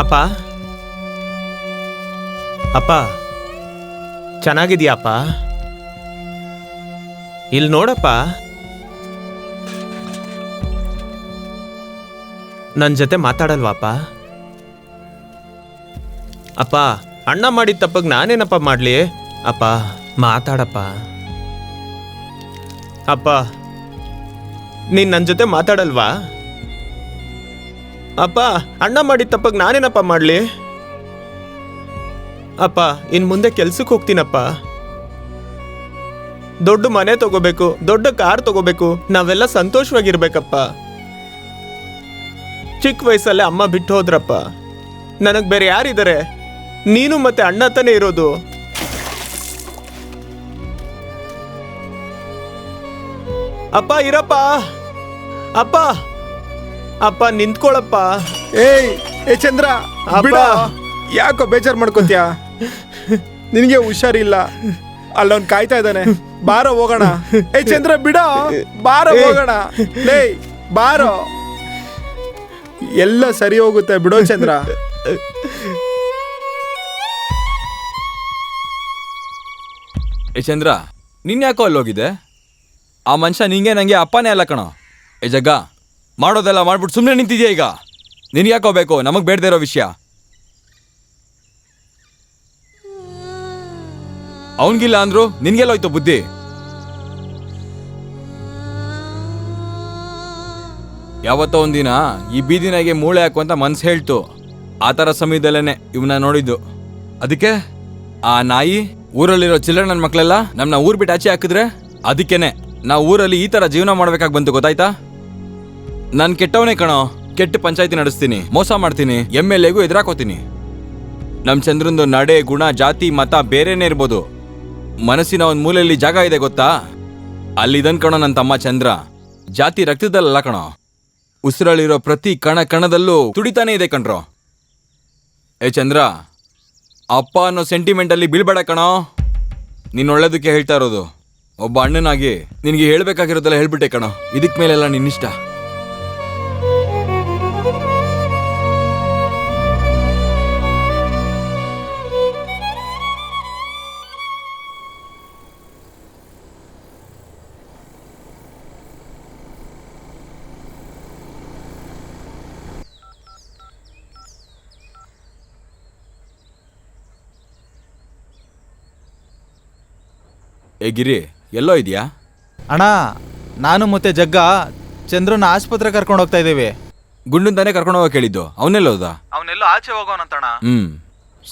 ಅಪ್ಪ ಅಪ್ಪ ಚೆನ್ನಾಗಿದ್ಯಾಪ್ಪ? ಇಲ್ಲಿ ನೋಡಪ್ಪ, ನನ್ನ ಜೊತೆ ಮಾತಾಡಲ್ವಾಪ್ಪ? ಅಪ್ಪ, ಅಣ್ಣ ಮಾಡಿದ ತಪ್ಪಗೆ ನಾನೇನಪ್ಪ ಮಾಡಲಿ? ಅಪ್ಪ ಮಾತಾಡಪ್ಪ. ಅಪ್ಪ ನೀನು ನನ್ನ ಜೊತೆ ಮಾತಾಡಲ್ವಾ? ಅಪ್ಪ, ಅಣ್ಣ ಮಾಡಿದ ತಪ್ಪಗೆ ನಾನೇನಪ್ಪ ಮಾಡಲಿ? ಅಪ್ಪ, ಇನ್ನು ಮುಂದೆ ಕೆಲ್ಸಕ್ಕೆ ಹೋಗ್ತೀನಪ್ಪ. ದೊಡ್ಡ ಮನೆ ತಗೋಬೇಕು, ದೊಡ್ಡ ಕಾರ್ ತಗೋಬೇಕು, ನಾವೆಲ್ಲ ಸಂತೋಷವಾಗಿರ್ಬೇಕಪ್ಪ. ಚಿಕ್ಕ ವಯಸ್ಸಲ್ಲೇ ಅಮ್ಮ ಬಿಟ್ಟು ಹೋದ್ರಪ್ಪ. ನನಗೆ ಬೇರೆ ಯಾರಿದ್ದಾರೆ? ನೀನು ಮತ್ತೆ ಅಣ್ಣ ತಾನೇ ಇರೋದು. ಅಪ್ಪ ಇರಪ್ಪ. ಅಪ್ಪ ಅಪ್ಪ ನಿಂತ್ಕೊಳ್ಳಪ್ಪ. ಏ ಚಂದ್ರ, ಬಿಡ. ಯಾಕೋ ಬೇಜಾರು ಮಾಡ್ಕೋತೀಯ? ನಿನಗೆ ಹುಷಾರಿಲ್ಲ, ಅಲ್ಲವನ್ ಕಾಯ್ತಾ ಇದ್ದಾನೆ. ಬಾರೋ ಹೋಗೋಣ. ಏ ಚಂದ್ರ ಬಿಡ, ಬಾರೋ ಹೋಗೋಣ. ಲೇ ಬಾರೋ, ಎಲ್ಲ ಸರಿ ಹೋಗುತ್ತೆ, ಬಿಡೋ ಚಂದ್ರ. ಏ ಚಂದ್ರ, ನಿನ್ ಯಾಕೋ ಅಲ್ಲೋಗಿದೆ? ಆ ಮನುಷ್ಯ ನಿಂಗೆ ನಂಗೆ ಅಪ್ಪನೇ ಅಲ್ಲ ಕಣೋ. ಏ ಜಗ್ಗ, ಮಾಡೋದೆಲ್ಲ ಮಾಡ್ಬಿಟ್ಟು ಸುಮ್ಮನೆ ನಿಂತಿದ್ಯಾ ಈಗ? ನಿನ್ಗೆ ಯಾಕೋ ಬೇಕು ನಮಗೆ ಬೇಡದೇ ಇರೋ ವಿಷಯ? ಅವನಿಗಿಲ್ಲ ಅಂದ್ರು ನಿನ್ಗೆಲ್ಲೋಯ್ತು ಬುದ್ಧಿ? ಯಾವತ್ತೋ ಒಂದಿನ ಈ ಬೀದಿನಾಗೆ ಮೂಳೆ ಹಾಕು ಅಂತ ಮನ್ಸು ಹೇಳ್ತು. ಆ ಥರ ಸಮಯದಲ್ಲೇನೆ ಇವನ್ನ ನೋಡಿದ್ದು. ಅದಕ್ಕೆ ಆ ನಾಯಿ ಊರಲ್ಲಿರೋ ಚಿಲ್ಲರೆ ನನ್ನ ಮಕ್ಕಳೆಲ್ಲ ನಮ್ಮನ್ನ ಊರ್ ಬಿಟ್ಟು ಆಚೆ ಹಾಕಿದ್ರೆ ಅದಕ್ಕೇನೆ ನಾವು ಊರಲ್ಲಿ ಈ ಥರ ಜೀವನ ಮಾಡ್ಬೇಕಾಗಿ ಬಂತು, ಗೊತ್ತಾಯ್ತಾ? ನಾನು ಕೆಟ್ಟವನೇ ಕಣೋ. ಕೆಟ್ಟ ಪಂಚಾಯತಿ ನಡೆಸ್ತೀನಿ, ಮೋಸ ಮಾಡ್ತೀನಿ, MLAಗೂ ಎದುರಾಕೋತೀನಿ. ನಮ್ಮ ಚಂದ್ರಂದು ನಡೆ, ಗುಣ, ಜಾತಿ, ಮತ ಬೇರೆನೇ ಇರ್ಬೋದು, ಮನಸ್ಸಿನ ಒಂದು ಮೂಲೆಯಲ್ಲಿ ಜಾಗ ಇದೆ ಗೊತ್ತಾ? ಅಲ್ಲಿದನ್ ಕಣೋ ನನ್ನ ತಮ್ಮ ಚಂದ್ರ. ಜಾತಿ ರಕ್ತದಲ್ಲ ಕಣೋ, ಉಸಿರಲ್ಲಿರೋ ಪ್ರತಿ ಕಣ ಕಣದಲ್ಲೂ ತುಡಿತಾನೇ ಇದೆ ಕಣ್ರೋ. ಏ ಚಂದ್ರ, ಅಪ್ಪ ಅನ್ನೋ ಸೆಂಟಿಮೆಂಟಲ್ಲಿ ಬೀಳ್ಬೇಡ ಕಣೋ. ನೀನು ಒಳ್ಳೇದಕ್ಕೆ ಹೇಳ್ತಾ ಇರೋದು. ಒಬ್ಬ ಅಣ್ಣನಾಗಿ ನಿನಗೆ ಹೇಳ್ಬೇಕಾಗಿರೋದೆಲ್ಲ ಹೇಳ್ಬಿಟ್ಟೆ ಕಣೋ. ಇದಕ್ ಮೇಲೆಲ್ಲ ನಿನ್ನಿಷ್ಟ. ಏ ಗಿರಿ, ಎಲ್ಲೋ ಇದೆಯಾ? ಅಣ್ಣ, ನಾನು ಮತ್ತೆ ಜಗ್ಗ ಚಂದ್ರನ ಆಸ್ಪತ್ರೆ ಕರ್ಕೊಂಡು ಹೋಗ್ತಾ ಇದ್ದೀವಿ. ಗುಂಡನ್ ತಾನೇ ಕರ್ಕೊಂಡು ಹೋಗೋ ಕೇಳಿದ್ದು, ಅವನೆಲ್ಲೋದ? ಅವನೆಲ್ಲೋ ಆಚೆ ಹೋಗೋನಂತಣ್ಣ.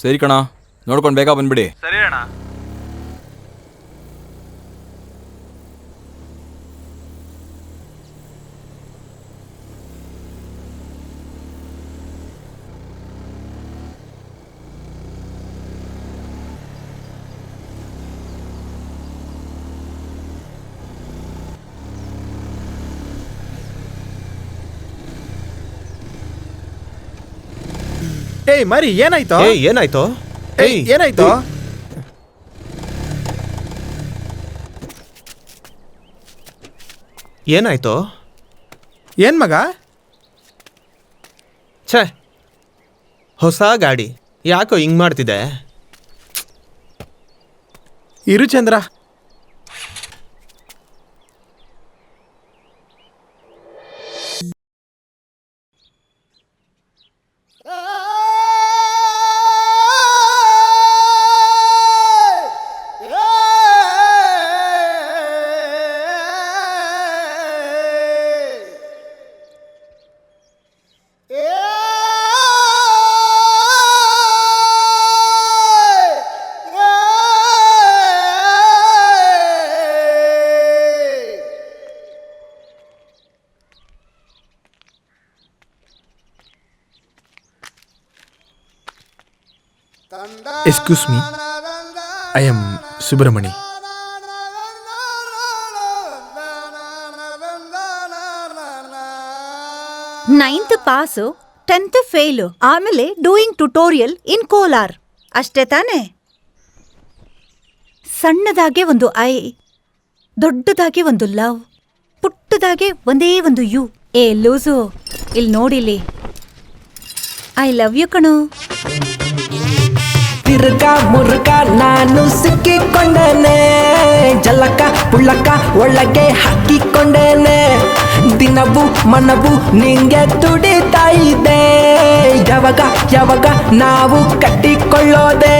ಸರಿ ಕಣ, ನೋಡ್ಕೊಂಡು ಬೇಗ ಬಂದ್ಬಿಡಿ. ಸರಿ ಅಣ್ಣ. ಏಯ್ ಮರಿ, ಏನಾಯ್ತು? ಏನಾಯ್ತು? ಏನಾಯ್ತು? ಏನಾಯ್ತು? ಏನ್ ಮಗ? ಛೇ, ಹೊಸ ಗಾಡಿ ಯಾಕೋ ಹಿಂಗ್ ಮಾಡ್ತಿದೆ? ಇರು ಚಂದ್ರ. Excuse me, I am Subramani. Ninth pass, 10th fail, ಆಮೇಲೆ ಡೂಯಿಂಗ್ ಟ್ಯುಟೋರಿಯಲ್ ಇನ್ ಕೋಲಾರ್. ಅಷ್ಟೇ ತಾನೇ? ಸಣ್ಣದಾಗೆ ಒಂದು ಐ, ದೊಡ್ಡದಾಗೆ ಒಂದು ಲವ್, ಪುಟ್ಟದಾಗೆ ಒಂದೇ ಒಂದು ಯು. ಏ ಲೂಸು, ಇಲ್ಲಿ ನೋಡಿಲಿ. ಐ ಲವ್ ಯು ಕಣೋ. ತಿರ್ಗ ಮುರ್ಗ ನಾನು ಸಿಕ್ಕಿಕೊಂಡೇನೆ, ಜಲಕ ಪುಳ್ಳಕ ಒಳಗೆ ಹಾಕಿಕೊಂಡೇನೆ, ದಿನವು ಮನವು ನಿಂಗೆ ತುಡಿತಾ ಇದೆ, ಯಾವಾಗ ಯಾವಾಗ ನಾವು ಕಟ್ಟಿಕೊಳ್ಳೋದೆ,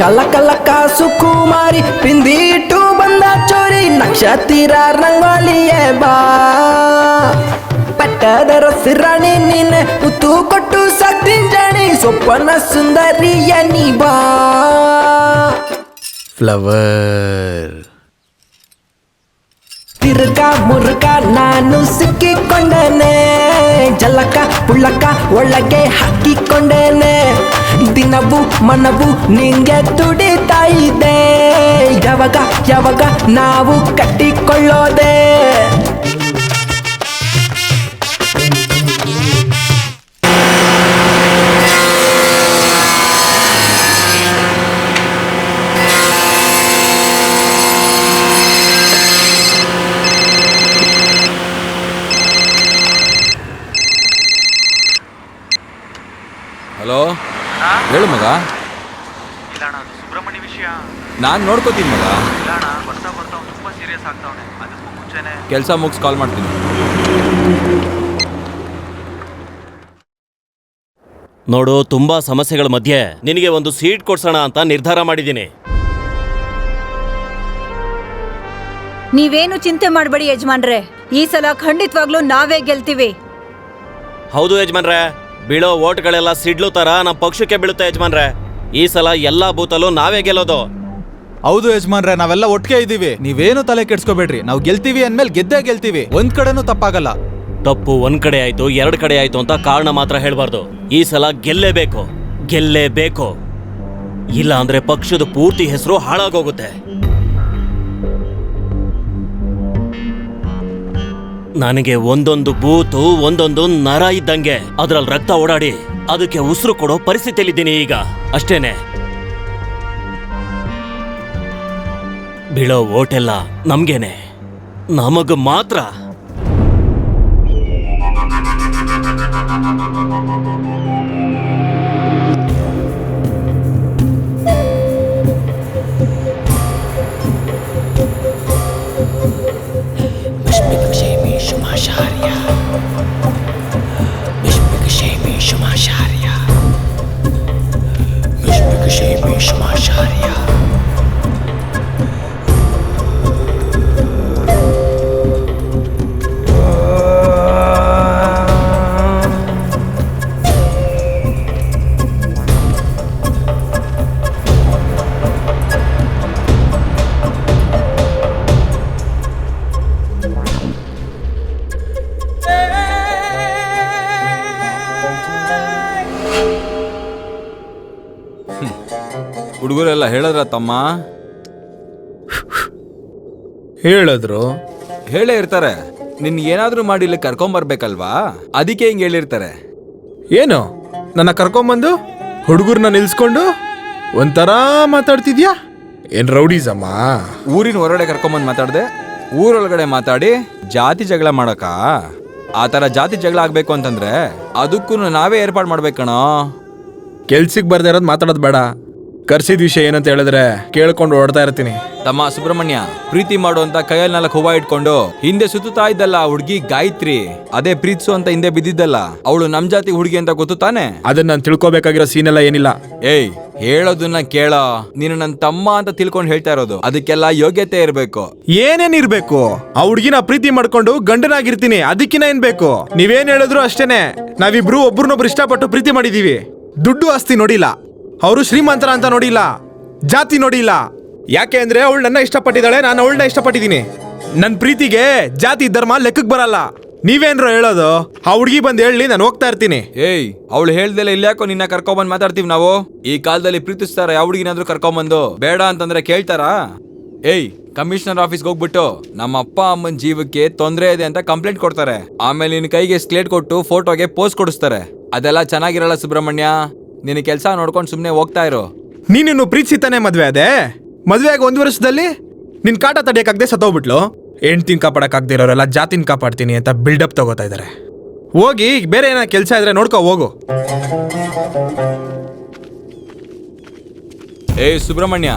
ಕಲ ಕಲಕ ಸುಕುಮಾರಿ ಪಿಂದಿ ಇಟ್ಟು ಬಂದ ಚೋರಿ ನಕ್ಷತ್ರ ರಂಗೋಲಿಯೇ ಬಾ, ಪಟ್ಟದರ ಸಿರಾಣಿ ನೀನೆ ಮುತ್ತು ಕೊಟ್ಟು ಸಾಕ್ತೀನಿ ಜಾಣಿ, ಸೊಪ್ಪನ ಸುಂದರಿಯ ನೀ ಬಾ. ಫ್ಲವರ್ ತಿರ್ಗ ಮುರ್ಗ ನಾನು ಸಿಕ್ಕಿಕೊಂಡೇನೆ, ಜಲಕ ಪುಳ್ಳಕ ಒಳಗೆ ಹಾಕಿಕೊಂಡೇನೆ, ದಿನವು ಮನವು ನಿಂಗೆ ತುಡಿತಾ ಇದೆ, ಯಾವಾಗ ಯಾವಾಗ ನಾವು ಕಟ್ಟಿಕೊಳ್ಳೋದೆ. ಹಲೋ, ಹೇಳು ಮಗ. ನಾನು ನೋಡ್ಕೋತೀನಿ ಮಗ. ಕೆಲಸ ಮುಗಿಸ್ ಕಾಲ್ ಮಾಡ್ತೀನಿ. ನೋಡು, ತುಂಬಾ ಸಮಸ್ಯೆಗಳ ಮಧ್ಯೆ ನಿನಗೆ ಒಂದು ಸೀಟ್ ಕೊಡ್ಸೋಣ ಅಂತ ನಿರ್ಧಾರ ಮಾಡಿದ್ದೀನಿ. ನೀವೇನು ಚಿಂತೆ ಮಾಡಬೇಡಿ ಯಜಮಾನ್ರೆ, ಈ ಸಲ ಖಂಡಿತವಾಗ್ಲೂ ನಾವೇ ಗೆಲ್ತೀವಿ. ಹೌದು ಯಜಮಾನ್ರೆ, ಬೀಳೋ ಓಟ್ಗಳೆಲ್ಲ ಸಿಡ್ಲು ತರ ನಮ್ಮ ಪಕ್ಷಕ್ಕೆ ಬೀಳುತ್ತೆ ಯಜಮಾನ್ರೆ. ಈ ಸಲ ಎಲ್ಲಾ ಬೂತಲ್ಲೂ ನಾವೇ ಗೆಲ್ಲೋದು. ಹೌದು ಯಜಮಾನ್ರೆ, ನಾವೆಲ್ಲ ಒಟ್ಟಿಗೆ ಇದ್ದೀವಿ. ನೀವೇನು ತಲೆ ಕೆಡ್ಸ್ಕೋಬೇಡ್ರಿ. ನಾವು ಗೆಲ್ತೀವಿ ಅಂದ್ಮೇಲೆ ಗೆದ್ದೇ ಗೆಲ್ತೀವಿ. ಒಂದ್ ಕಡೆನೂ ತಪ್ಪಾಗಲ್ಲ. ತಪ್ಪು ಒಂದ್ ಕಡೆ ಆಯ್ತು, ಎರಡ್ ಕಡೆ ಆಯ್ತು ಅಂತ ಕಾರಣ ಮಾತ್ರ ಹೇಳ್ಬಾರ್ದು. ಈ ಸಲ ಗೆಲ್ಲೇಬೇಕು, ಗೆಲ್ಲೇಬೇಕು. ಇಲ್ಲ ಅಂದ್ರೆ ಪಕ್ಷದ ಪೂರ್ತಿ ಹೆಸರು ಹಾಳಾಗೋಗುತ್ತೆ. ನನಗೆ ಒಂದೊಂದು ಬೂತು ಒಂದೊಂದು ನರ ಇದ್ದಂಗೆ, ಅದ್ರಲ್ಲಿ ರಕ್ತ ಓಡಾಡಿ ಅದಕ್ಕೆ ಉಸಿರು ಕೊಡೋ ಪರಿಸ್ಥಿತಿಯಲ್ಲಿದ್ದೀನಿ ಈಗ. ಅಷ್ಟೇನೆ. ಬೀಳೋ ಓಟೆಲ್ಲ ನಮ್ಗೇನೆ, ನಮಗ್ ಮಾತ್ರ. ಹುಡುಗರೆಲ್ಲ ಹೇಳಿದ್ರ ತಮ್ಮ? ಹೇಳಿದ್ರು. ಹೇಳೇ ಇರ್ತಾರೆ. ನಿನ್ ಏನಾದ್ರೂ ಮಾಡಿ ಇಲ್ಲಿ ಕರ್ಕೊಂಬರ್ಬೇಕಲ್ವಾ, ಅದಕ್ಕೆ ಹಿಂಗೆ ಹೇಳಿರ್ತಾರೆ. ಏನು ನನ್ನ ಕರ್ಕೊಂಬಂದು ಹುಡುಗರ್ನ ನಿಲ್ಸ್ಕೊಂಡು ಒಂಥರ ಮಾತಾಡ್ತಿದ್ಯಾ? ಏನ್ ರೌಡೀಸಮ್ಮ? ಊರಿನ ಹೊರಗಡೆ ಕರ್ಕೊಂಬಂದು ಮಾತಾಡ್ದೆ, ಊರೊಳಗಡೆ ಮಾತಾಡಿ ಜಾತಿ ಜಗಳ ಮಾಡಕ? ಆ ಥರ ಜಾತಿ ಜಗಳ ಆಗ್ಬೇಕು ಅಂತಂದ್ರೆ ಅದಕ್ಕೂ ನಾವೇ ಏರ್ಪಾಡು ಮಾಡ್ಬೇಕಣೋ. ಕೆಲ್ಸಕ್ಕೆ ಬರ್ದೇ ಇರೋದು ಮಾತಾಡೋದು ಬೇಡ. ಕರ್ಸಿದ ವಿಷಯ ಏನಂತ ಹೇಳಿದ್ರೆ ಕೇಳ್ಕೊಂಡು ಓಡ್ತಾ ಇರ್ತೀನಿ. ತಮ್ಮ ಸುಬ್ರಹ್ಮಣ್ಯ, ಪ್ರೀತಿ ಮಾಡುವಂತ ಕೈಯಲ್ಲಿ 4 ಹೂವ ಇಟ್ಕೊಂಡು ಹಿಂದೆ ಸುತ್ತುತ್ತಾ ಇದ್ದಲ್ಲ ಹುಡುಗಿ ಗಾಯತ್ರಿ, ಅದೇ ಪ್ರೀತಿಸು ಅಂತ ಹಿಂದೆ ಬಿದ್ದಿದ್ದಲ್ಲ, ಅವಳು ನಮ್ ಜಾತಿ ಹುಡುಗಿ ಅಂತ ಗೊತ್ತು ತಾನೆ? ಅದನ್ನ ನಾನು ತಿಳ್ಕೊಬೇಕಾಗಿರೋ ಸೀನ್ ಎಲ್ಲ ಏನಿಲ್ಲ. ಏಯ್, ಹೇಳೋದನ್ನ ಕೇಳೋ. ನೀನು ನನ್ನ ತಮ್ಮ ಅಂತ ತಿಳ್ಕೊಂಡು ಹೇಳ್ತಾ ಇರೋದು, ಅದಕ್ಕೆಲ್ಲ ಯೋಗ್ಯತೆ ಇರ್ಬೇಕು. ಏನೇನಿರ್ಬೇಕು? ಆ ಹುಡ್ಗಿನ ಪ್ರೀತಿ ಮಾಡ್ಕೊಂಡು ಗಂಡನಾಗಿರ್ತೀನಿ, ಅದಕ್ಕಿನ ಏನ್ ಬೇಕು? ನೀವೇನ್ ಹೇಳಿದ್ರು ಅಷ್ಟೇನೆ. ನಾವಿಬ್ರು ಒಬ್ರನ್ನೊಬ್ರು ಇಷ್ಟಪಟ್ಟು ಪ್ರೀತಿ ಮಾಡಿದೀವಿ. ದುಡ್ಡು ಆಸ್ತಿ ನೋಡಿಲ್ಲ, ಅವರು ಶ್ರೀಮಂತರ ಅಂತ ನೋಡಿಲ್ಲ, ಜಾತಿ ನೋಡಿಲ್ಲ. ಯಾಕೆ ಅಂದ್ರೆ ಅವಳು ನನ್ನ ಇಷ್ಟಪಟ್ಟಿದ್ದಾಳೆ, ನಾನು ಅವಳನ್ನ ಇಷ್ಟಪಟ್ಟಿದ್ದೀನಿ. ನನ್ನ ಪ್ರೀತಿಗೆ ಜಾತಿ ಧರ್ಮ ಲೆಕ್ಕಕ್ಕೆ ಬರಲ್ಲ. ನೀವೇನ್ರೋ ಹೇಳೋದು? ಆ ಹುಡುಗಿ ಬಂದು ಹೇಳಿ, ನಾನು ಹೋಗ್ತಾ ಇರ್ತೀನಿ. ಏಯ್, ಅವಳು ಹೇಳ್ದೆಲ್ಲ ಇಲ್ಲಾಕೋ ನಿನ್ನ ಕರ್ಕೊಂಬಂದ್ ಮಾತಾಡ್ತೀವಿ ನಾವು? ಈ ಕಾಲದಲ್ಲಿ ಪ್ರೀತಿಸ್ತಾರ ಯಾವ ಹುಡುಗಿನಾದ್ರೂ ಕರ್ಕೊಂಬಂದು? ಬೇಡ ಅಂತಂದ್ರೆ ಕೇಳ್ತಾರಾ? ಏಯ್, ಕಮಿಷನರ್ ಆಫೀಸ್ಗೆ ಹೋಗ್ಬಿಟ್ಟು ನಮ್ಮ ಅಪ್ಪ ಅಮ್ಮನ ಜೀವಕ್ಕೆ ತೊಂದರೆ ಇದೆ ಅಂತ ಕಂಪ್ಲೇಂಟ್ ಕೊಡ್ತಾರೆ. ಆಮೇಲೆ ನಿನ್ನ ಕೈಗೆ ಸ್ಲೇಟ್ ಕೊಟ್ಟು ಫೋಟೋಗೆ ಪೋಸ್ಟ್ ಕೊಡಿಸ್ತಾರೆ. ಅದೆಲ್ಲ ಚೆನ್ನಾಗಿರಲ್ಲ ಸುಬ್ರಹ್ಮಣ್ಯ. ನಿನ್ನ ಕೆಲಸ ನೋಡ್ಕೊಂಡು ಸುಮ್ಮನೆ ಹೋಗ್ತಾ ಇರೋ. ನೀನಿನ್ನು ಪ್ರೀತಿಸಿತಾನೆ ಮದ್ವೆ ಅದೇ? ಮದ್ವೆ ಆಗಿ 1 ವರ್ಷದಲ್ಲಿ ನಿನ್ ಕಾಟ ತಡೆಯಕ್ಕಾಗದೆ ಸತ್ತೋಗ್ಬಿಟ್ಲು. ಹೆಂಡ್ತಿನ ಕಾಪಾಡಕ್ಕಾಗದೆ ಇರೋರೆಲ್ಲ ಜಾತಿನ ಕಾಪಾಡ್ತೀನಿ ಅಂತ ಬಿಲ್ಡಪ್ ತಗೋತಾ ಇದಾರೆ. ಹೋಗಿ ಬೇರೆ ಏನೋ ಕೆಲಸ ಇದ್ರೆ ನೋಡ್ಕೊ ಹೋಗು. ಏ ಸುಬ್ರಹ್ಮಣ್ಯ,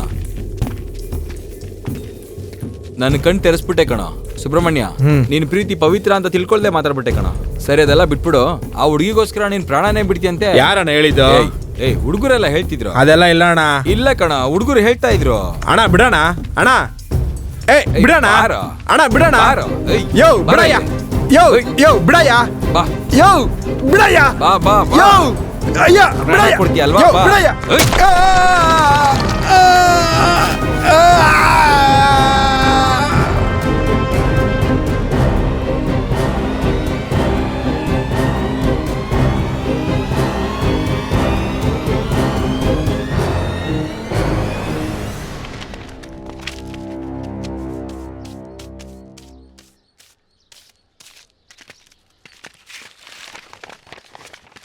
ನನ್ನ ಕಣ್ ತೆರೆಸ್ಬಿಟ್ಟೆ ಕಣ ಸುಬ್ರಹ್ಮಣ್ಯ. ನೀನ್ ಪ್ರೀತಿ ಪವಿತ್ರ ಅಂತ ತಿಳ್ಕೊಳ್ದೆ ಮಾತಾಡ್ಬಿಟ್ಟೆ ಕಣ. ಸರಿ ಅದೆಲ್ಲ ಬಿಟ್ಬಿಡು. ಆ ಹುಡುಗಿಗೋಸ್ಕರ ನೀನ್ ಪ್ರಾಣನೇ ಬಿಡ್ತೀಯಂತೆ. ಯಾರಣ್ಣ ಹೇಳಿದ್ದು? ಏಯ್ ಹುಡುಗರೆಲ್ಲ ಹೇಳ್ತಿದ್ರು. ಅದೆಲ್ಲ ಇಲ್ಲ ಅಣ್ಣ. ಇಲ್ಲ ಕಣ, ಹುಡುಗರು ಹೇಳ್ತಾ ಇದ್ರು. ಅಣ್ಣ ಬಿಡೋಣ ಅಣ್ಣ. ಏ ಬಿಡೋಣ ಬಾರೋ. ಅಣ್ಣ ಬಿಡೋಣ. ಬಾರೋ. ಏಯ್, ಯೋ ಬಾರೋ. ಬಿಡಯ್ಯ. ಯೋ ಯೋ ಬಿಡಯ್ಯ. ಬಾ ಯೋ ಬಿಡಯ್ಯ. ಬಾ ಬಾ ಬಾ. ಯೋ ಅಯ್ಯ ಪ್ರಾಣ ಬಿಡಯ್ಯ. ಕೊಡ್ತೀಯ ಅಲ್ವಾ? ಯೋ ಬಾ. ಬಿಡಯ್ಯ. ಏಯ್.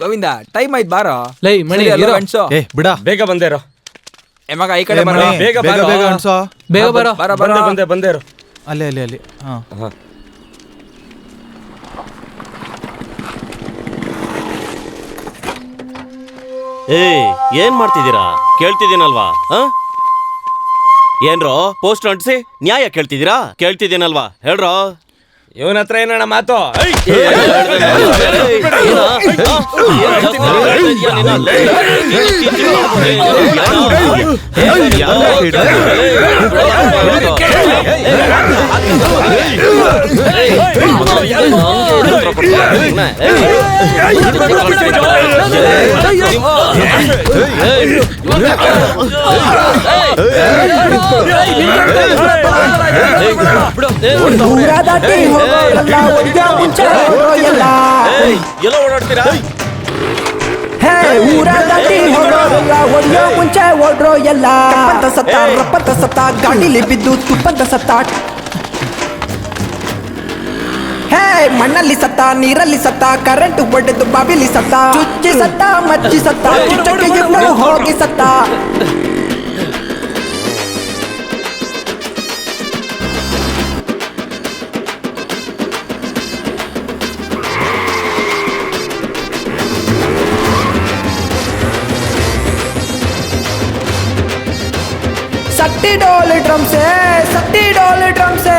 ಗೋವಿಂದ ಟೈಮ್ ಆಯ್ತು ಬಾರೋ. ಲೈ ಮಣಿ ಸರಿ, ಅಲ್ವಾ ಇರೋ. ಗಂಡ್ಸು? ಏ ಬಿಡ ಬೇಗ ಬಂದೇರೋ. ಏ ಮಗ ಈ ಕಡೆ ಏ, ಬರೋ. ಮಣಿ, ಬೇಗ ಬೇಗ ಬಾರೋ. ಬೇಗ ಅನ್ಸೋ. ಬೇಗ ಬರೋ. ಬಾರೋ, ಬಾರೋ. ಬಂದೇರೋ. ಅಲ್ಲಿ ಅಲ್ಲಿ ಅಲ್ಲಿ ಹಾ. ಏಯ್ ಏನ್ ಮಾಡ್ತಿದ್ದೀರಾ? ಕೇಳ್ತಿದ್ದೀನಲ್ವಾ? ಏನ್ರೋ ಪೋಸ್ಟ್ ಅಂಟಿಸಿ ನ್ಯಾಯ ಕೇಳ್ತಿದ್ದೀರಾ? ಕೇಳ್ತಿದ್ದೀನಲ್ವಾ? ಹೇಳ್ರೋ. ಇವನ ಹತ್ರ ಏನಣ್ಣ ಮಾತು? ಊರ ದಾಟಿ ಹೋಗೋರಲ್ಲ ಒಂದೇ ಮುಂಚೆ ಹೋಗೋಯಲ್ಲ. ಎಲ್ಲ ಓಡಾಡ್ತೀರಾ? ಹೇ ಊರ ದಾಟಿ ಹೋಗೋರಲ್ಲ ಒಂದೇ ಮುಂಚೆ ಓಡ್ರೋ ಎಲ್ಲ. ರಪ್ಪಂತ ಸತ್ತ ಗಾಡಿಲಿ ಬಿದ್ದು ತುಪ್ಪಂತ ಸತ್ತ. ಹೇ ಮಣ್ಣಲ್ಲಿ ಸತ್ತ, ನೀರಲ್ಲಿ ಸತ್ತ, ಕರೆಂಟ್ ಹೊಡೆದು ಬಾವಿಲಿ ಸತ್ತ. ಚುಚ್ಚಿ ಸತ್ತ, ಮಚ್ಚಿ ಸತ್ತ, ಚುಚ್ಚಕ್ಕೆ ಇವ್ನು ಹೋಗಿ ಸತ್ತ. सट्टी डोल ड्रम से, सट्टी डोल ड्रम से,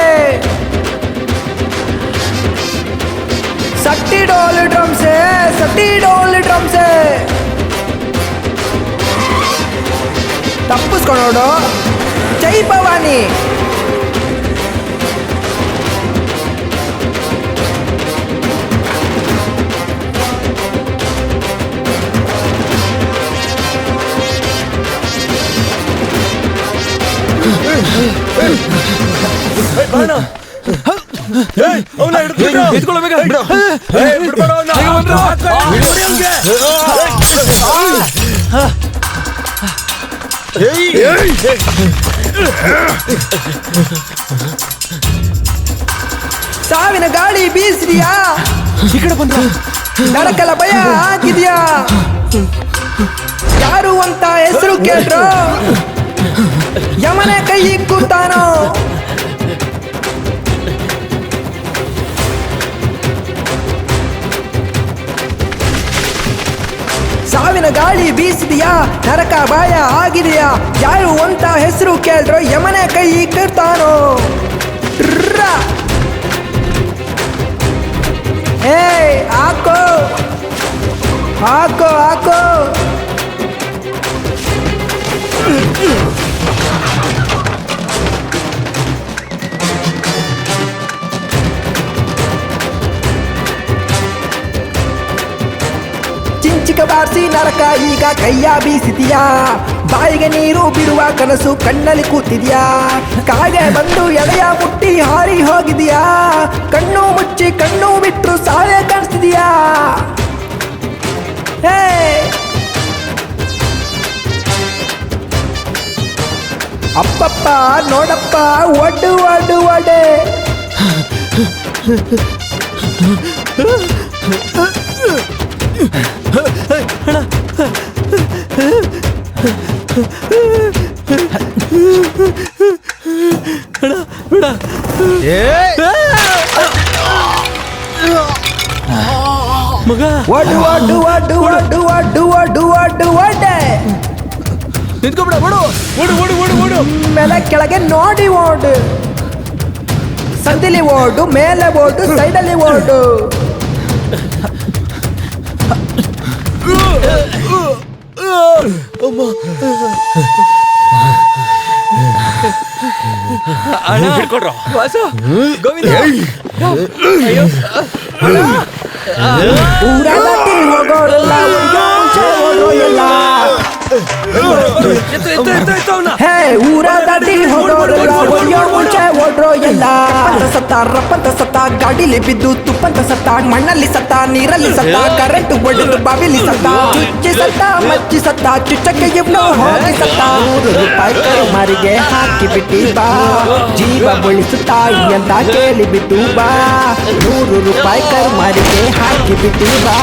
सट्टी डोल ड्रम से, सट्टी डोल ड्रम से. ತಪ್ಪಿಸ್ಕೊಂಡೋಡು ಜೈ ಭವಾನಿ. ಸಾವಿನ ಗಾಳಿ ಬೀಸಿದ್ಯಾ? ಈ ಕಡೆ ಬಂದ ನರಕಲ ಭಯ ಆಗಿದ್ಯಾ? ಯಾರು ಅಂತ ಹೆಸರು ಕೇಳ್ರು ಯಮನೆ ಕೈ ಕೂತಾನೋ. ಸಾವಿನ ಗಾಳಿ ಬೀಸಿದೆಯಾ? ನರಕ ಭಯ ಆಗಿದೆಯಾ? ಯಾರು ಅಂತ ಹೆಸರು ಕೇಳ್ರು ಯಮನೆ ಕೈ ಕೂತಾನೋ. ಹೇ ಹಾಕೋ ಹಾಕೋ ಹಾಕೋ. ಚಿಂಚಿಕ ಬಾರಿಸಿ ನರಕ ಈಗ ಕೈಯ ಬೀಸಿದ್ಯಾ? ಬಾಯಿಗೆ ನೀರು ಬಿಡುವ ಕನಸು ಕಣ್ಣಲ್ಲಿ ಕೂತಿದ್ಯಾ? ಕಾಗೆ ಬಂದು ಎಳೆಯ ಮುಟ್ಟಿ ಹಾರಿ ಹೋಗಿದ್ಯಾ? ಕಣ್ಣು ಮುಚ್ಚಿ ಕಣ್ಣು ಬಿಟ್ಟರು ಸಾವೇ ಕಾಣಿಸ್ತಿದ್ಯಾ? ಹೇ ಅಪ್ಪಪ್ಪ ನೋಡಪ್ಪ ಒಡ್ಡು ಒಡ್ಡು ಒಡೆ. ಮಗ ಒಡ್ಡು ಒಡ್ಡು ಒಡ್ಡು ಒಡ್ಡು ಒಡ್ಡು ಒಡ್ಡು ಒಡ್ಡು ಒಡ್ಡೆ ನಿಂತ್ಕೊಬಿಡ ಓಡು ಓಡು ಓಡು ಓಡು ಓಡು ಮೇಲೆ ಕೆಳಗೆ ನೋಡಿ ಓಡು ಸಂದಿಲಿ ಓಡು ಮೇಲೆ ಓಡು ಸೈಡಲ್ಲಿ ಓಡು ಹಿಡ್ಕೊಡ್ರೋ ವಾಸು ಗೋವಿಂದ ಊರ ದಾಟಿ ಹೋಗೋರಲ್ಲ ಊರಿಗೆ ಮುಂಚೆ ಓಡೋಯಲ್ಲ ಹೇ ಊರ ದಾಟಿ ಹೋಗೋರಲ್ಲ ಊರಿಗೆ ಮುಂಚೆ ಓಡ್ರೋ ಎಲ್ಲ ರಪ್ಪಂತ ಸತ್ತ ಗಾಡಿಲಿ ಬಿದ್ದು ತುಪ್ಪಂತ ಸತ್ತ ಮಣ್ಣಲ್ಲಿ ಸತ್ತ ನೀರಲ್ಲಿ ಸತ್ತ ಕರೆಂಟ್ ಒಡೆದು ಬಾವಿಲಿ ಸತ್ತ ಚುಚ್ಚಿ ಸತ್ತ ಮಚ್ಚಿ ಸತ್ತ ಚುಚ್ಚಕ್ಕೆ ಇವ್ನು ಹೋಗಿ ಸತ್ತ 100 ರೂಪಾಯಿ ಕರುಮಾರಿಗೆ ಹಾಕಿ ಬಿಟ್ಟಿ ಬಾ ಜೀವ ಉಳಿಸುತ್ತಾಯಿ ಅಂತ ಕೇಳಿಬಿಟ್ಟು ಬಾ 100 ರೂಪಾಯಿ ಕರುಮಾರಿಗೆ ಹಾಕಿ ಬಿಟ್ಟಿ ಬಾ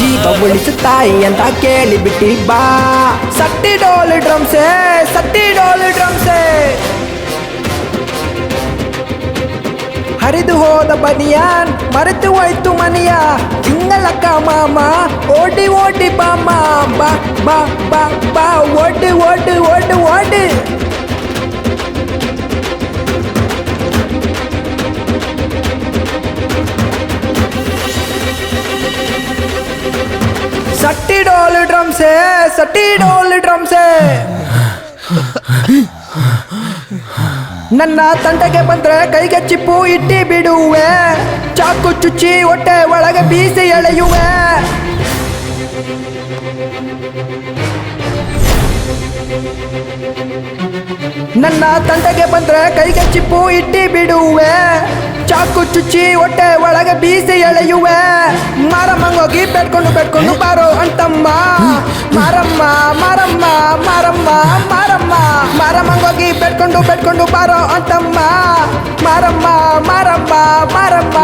ಜೀವ ಉಳಿಸುತ್ತಾಯಿ ಅಂತ ಕೇಳಿಬಿಟ್ಟಿ ಬಾ ಸಟ್ಟಿ ಡೋಲ್ ಡ್ರಮ್ಸೆ ಹರಿದು ಹೋದ ಬನಿಯಾನ್ ಮರೆತು ಹೋಯ್ತು ಮನೆಯ ತಿಂಗಳಕ್ಕ ಮಾಮ ಓಡಿ ಓಡಿ ಬಾಮ ಬಾ ಬಾ ಬಾ ಬಾ ಓಡಿ ಓಡಿ ಓಡಿ ಓಡಿ ಸಟ್ಟಿ ಡೋಲ್ ಡ್ರಮ್ಸೆ ನನ್ನ ತಂಟೆಗೆ ಬಂದ್ರೆ ಕೈಗೆ ಚಿಪ್ಪು ಇಟ್ಟಿ ಬಿಡುವೆ ಚಾಕು ಚುಚ್ಚಿ ಹೊಟ್ಟೆ ಒಳಗೆ ಬೀಸಿ ಎಳೆಯುವೆ ನನ್ನ ತಂಟೆಗೆ ಬಂದ್ರೆ ಕೈಗೆ ಚಿಪ್ಪು ಇಟ್ಟಿ ಬಿಡುವೆ ಚಾಕು ಚುಚ್ಚಿ ಹೊಟ್ಟೆ ಒಳಗೆ ಬೀಸಿ ಎಳೆಯುವೆ ಮಾರಮ್ಮಂಗೋಗಿ ಬೆಡ್ಕೊಂಡು ಬಾರೋ ಅಂತಮ್ಮ ಮಾರಮ್ಮ ಮಾರಮ್ಮ ಮಾರಮ್ಮ ಮಾರಮ್ಮ ಮಾರಮ್ಮಂಗೋಗಿ ಬೆಡ್ಕೊಂಡು ಬಾರೋ ಅಂತಮ್ಮ ಮಾರಮ್ಮ ಮಾರಮ್ಮ ಮಾರಮ್ಮ